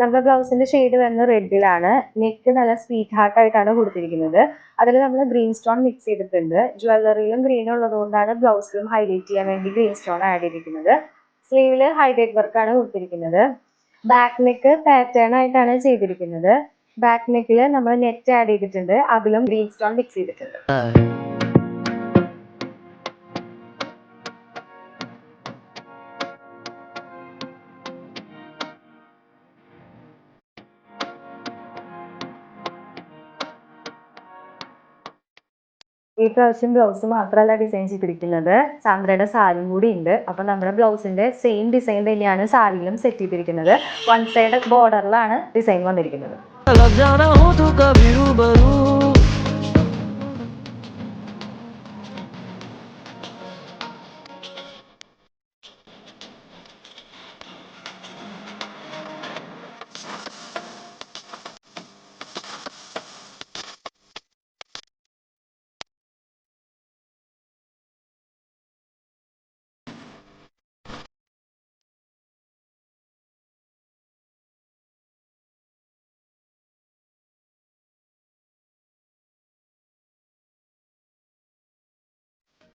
നമ്മുടെ ബ്ലൗസിന്റെ ഷെയ്ഡ് വരുന്നത് റെഡിലാണ്. നെക്ക് നല്ല സ്വീറ്റ് ഹാർട്ട് ആയിട്ടാണ് കൊടുത്തിരിക്കുന്നത്. അതിൽ നമ്മൾ ഗ്രീൻ സ്റ്റോൺ മിക്സ് ചെയ്തിട്ടുണ്ട്. ജ്വല്ലറിയിലും ഗ്രീൻ ഉള്ളതുകൊണ്ടാണ് ബ്ലൗസിലും ഹൈലൈറ്റ് ചെയ്യാൻ വേണ്ടി ഗ്രീൻ സ്റ്റോൺ ആഡ് ചെയ്തിരിക്കുന്നത്. സ്ലീവില് ഹൈലൈറ്റ് വർക്കാണ് കൊടുത്തിരിക്കുന്നത്. ബാക്ക് നെക്ക് പാറ്റേൺ ആയിട്ടാണ് ചെയ്തിരിക്കുന്നത്. ബാക്ക് നെക്കിൽ നമ്മൾ നെറ്റ് ആഡ് ചെയ്തിട്ടുണ്ട്. അതിലും ഗ്രീൻ സ്റ്റോൺ മിക്സ് ചെയ്തിട്ടുണ്ട്. ഈ പ്രാവശ്യം ബ്ലൗസ് മാത്രമല്ല ഡിസൈൻ ചെയ്തിരിക്കുന്നത്, സാന്ദ്രയുടെ സാരിയും കൂടി ഉണ്ട്. അപ്പൊ നമ്മുടെ ബ്ലൗസിന്റെ സെയിം ഡിസൈൻ തന്നെയാണ് സാരിയിലും സെറ്റ് ചെയ്തിരിക്കുന്നത്. വൺ സൈഡ് ബോർഡറിലാണ് ഡിസൈൻ വന്നിരിക്കുന്നത്.